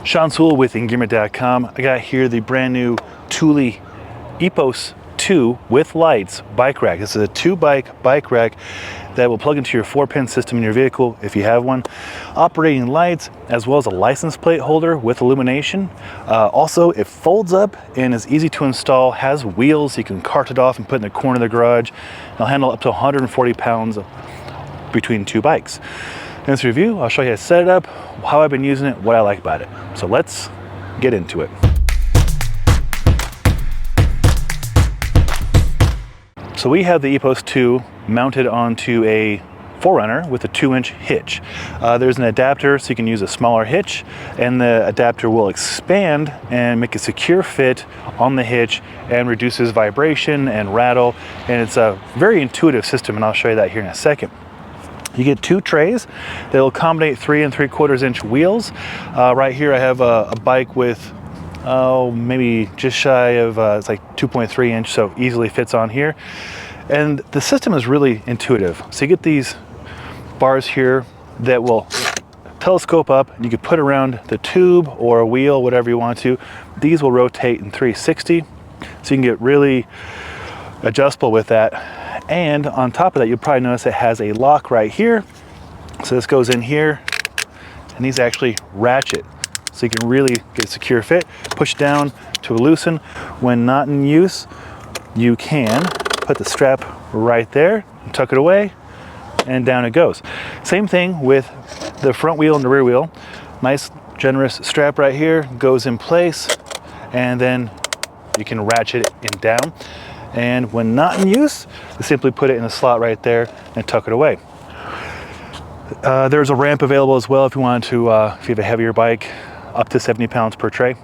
Sean Thule with Engearment.com. I got here the brand new Thule Epos 2 with lights bike rack. This is a 2-bike rack that will plug into your 4-pin system in your vehicle if you have one. Operating lights as well as a license plate holder with illumination. Also, it folds up and is easy to install, has wheels so you can cart it off and put it in the corner of the garage. It'll handle up to 140 pounds between 2 bikes. In this review, I'll show you how to set it up, how I've been using it, what I like about it. So let's get into it. So we have the Epos 2 mounted onto a 4Runner with a 2-inch hitch. There's an adapter so you can use a smaller hitch, and the adapter will expand and make a secure fit on the hitch and reduces vibration and rattle, and it's a very intuitive system, and I'll show you that here in a second. You get 2 trays that will accommodate 3 3/4-inch wheels. Right here I have a bike with maybe just shy of it's like 2.3 inch, so easily fits on here. And the system is really intuitive. So you get these bars here that will telescope up, and you can put around the tube or a wheel, whatever you want to. These will rotate in 360, so you can get really adjustable with that. And on top of that, you'll probably notice it has a lock right here. So this goes in here, and these actually ratchet, so you can really get a secure fit. Push down to loosen. When not in use, you can put the strap right there and tuck it away, and down it goes. Same thing with the front wheel and the rear wheel. Nice generous strap right here, goes in place, and then you can ratchet it down. And when not in use, you simply put it in the slot right there and tuck it away. There's a ramp available as well if you want to, if you have a heavier bike, up to 70 pounds per tray.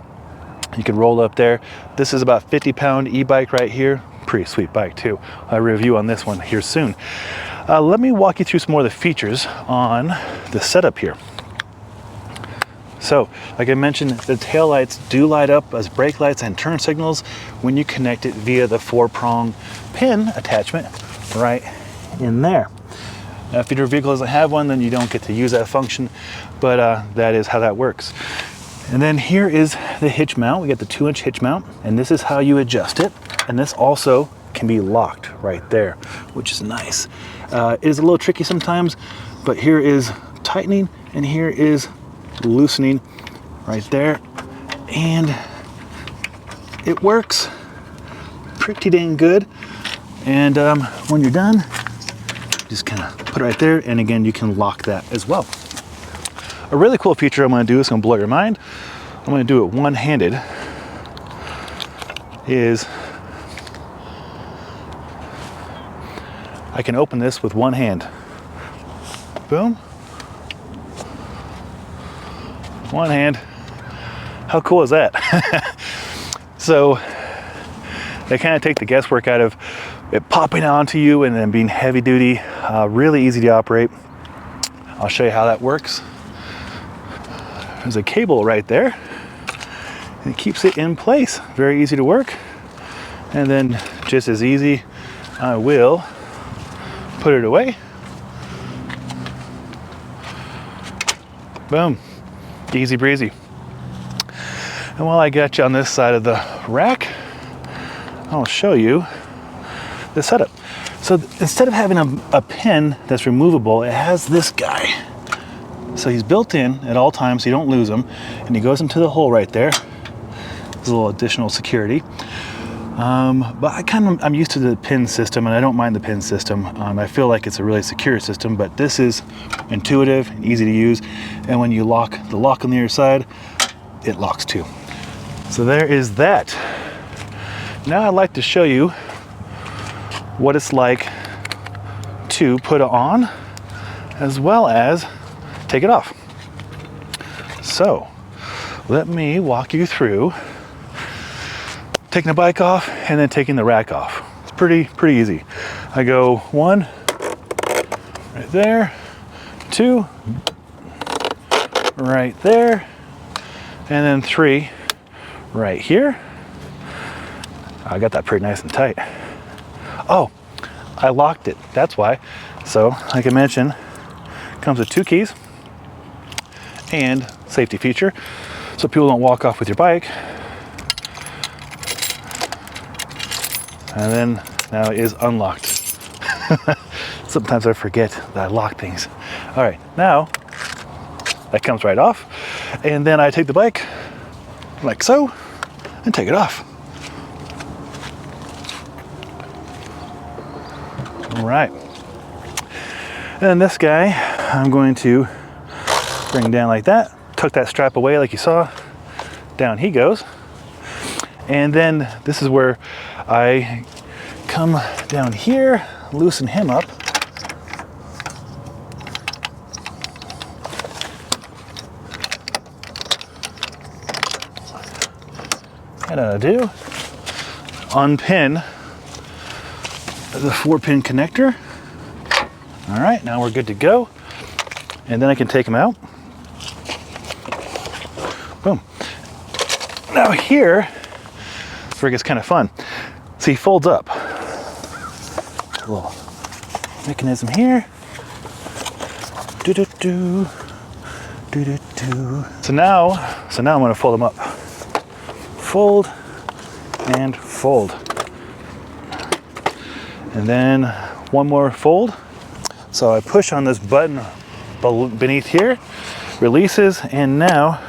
You can roll up there. This is about 50-pound e-bike right here. Pretty sweet bike too. I'll review on this one here soon. Let me walk you through some more of the features on the setup here. So, like I mentioned, the tail lights do light up as brake lights and turn signals when you connect it via the 4-prong pin attachment right in there. Now, if your vehicle doesn't have one, then you don't get to use that function, but that is how that works. And then here is the hitch mount. We got the 2-inch hitch mount, and this is how you adjust it. And this also can be locked right there, which is nice. It is a little tricky sometimes, but here is tightening and here is loosening right there, and it works pretty dang good. And when you're done, just kind of put it right there, and again, you can lock that as well. A really cool feature I'm going to do is going to blow your mind. I'm going to do it one-handed. Is I can open this with one hand. Boom. One hand. How cool is that? So they kind of take the guesswork out of it popping onto you and then being heavy duty. Really easy to operate. I'll show you how that works. There's a cable right there, and it keeps it in place. Very easy to work. And then just as easy, I will put it away. Boom. Easy breezy. And while I got you on this side of the rack, I'll show you the setup. So instead of having a pin that's removable, it has this guy. So he's built in at all times so you don't lose him, and he goes into the hole right there. There's a little additional security. But I'm used to the pin system, and I don't mind the pin system. I feel like it's a really secure system, but this is intuitive and easy to use. And when you lock the lock on the other side, it locks too. So there is that. Now I'd like to show you what it's like to put it on as well as take it off. So let me walk you through taking the bike off and then taking the rack off. It's pretty easy. I go 1 right there, 2 right there, and then 3 right here. I got that pretty nice and tight. Oh, I locked it, that's why. So, like I mentioned, comes with 2 keys and safety feature. so people don't walk off with your bike. And then now it is unlocked. Sometimes I forget that I lock things. All right, now that comes right off. And then I take the bike like so and take it off. All right. And this guy, I'm going to bring down like that, tuck that strap away like you saw, down he goes. And then this is where I come down here, loosen him up. And I do unpin the 4-pin connector. All right, now we're good to go. And then I can take him out. Boom. Now here, where it gets kind of fun. So he folds up. A little mechanism here. Do-do-do. Do-do-do. So now I'm gonna fold him up. Fold and fold. And then one more fold. So I push on this button beneath here, releases, and now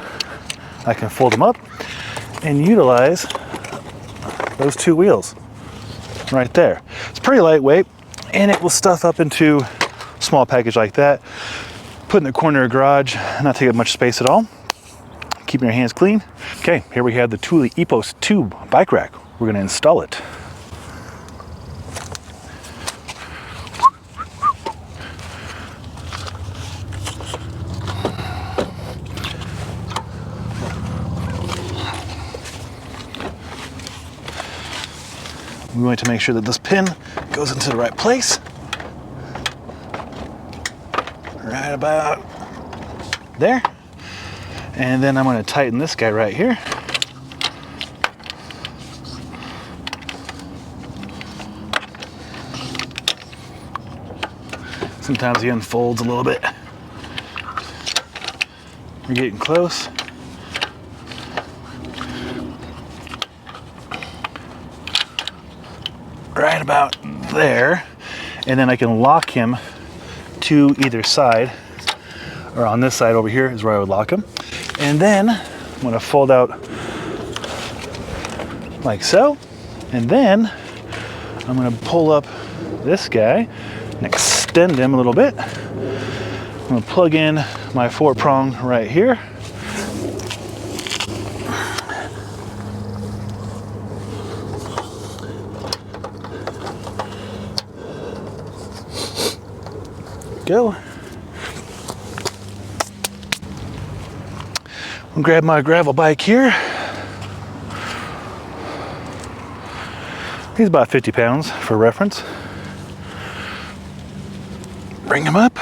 I can fold them up and utilize those 2 wheels right there. It's pretty lightweight, and it will stuff up into a small package like that. Put in the corner of the garage, not take up much space at all. Keeping your hands clean. Okay, here we have the Thule Epos 2 bike rack. We're gonna install it. We want to make sure that this pin goes into the right place. Right about there. And then I'm going to tighten this guy right here. Sometimes he unfolds a little bit. We're getting close. Right about there, and then I can lock him to either side, or on this side over here is where I would lock him. And then I'm going to fold out like so, and then I'm going to pull up this guy and extend him a little bit. I'm going to plug in my 4-prong right here. Go. I'll grab my gravel bike here. He's about 50 pounds for reference. Bring him up.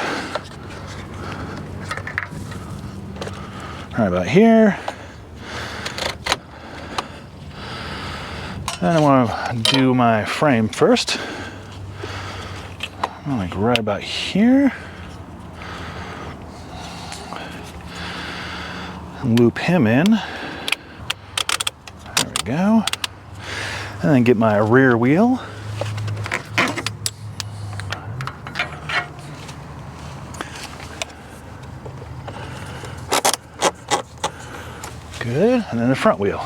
Right about here. Then I want to do my frame first. Like right about here. Loop him in. There we go. And then get my rear wheel. Good. And then the front wheel.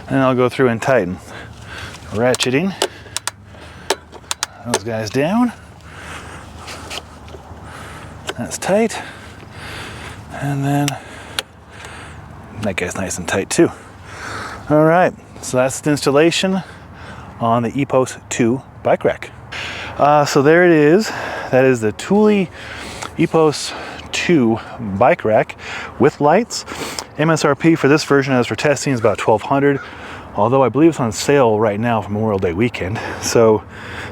And I'll go through and tighten, ratcheting those guys down. That's tight. And then that guy's nice and tight too. All right, so that's the installation on the Epos 2 bike rack. So there it is. That is the Thule Epos 2 bike rack with lights. MSRP for this version as for testing is about $1,200, although I believe it's on sale right now for Memorial Day weekend, so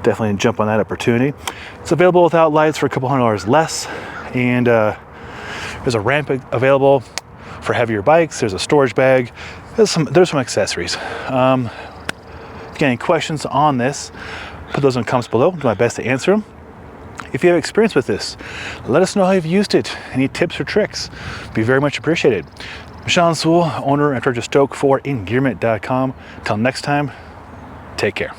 definitely jump on that opportunity. It's available without lights for a couple $100 less, and there's a ramp available for heavier bikes. There's a storage bag. there's some accessories. If you got any questions on this, put those in the comments below. I'll do my best to answer them. If you have experience with this, let us know how you've used it. Any tips or tricks? Be very much appreciated. Sean Sewell, owner and director of Stoke for Engearment.com. Till next time, take care.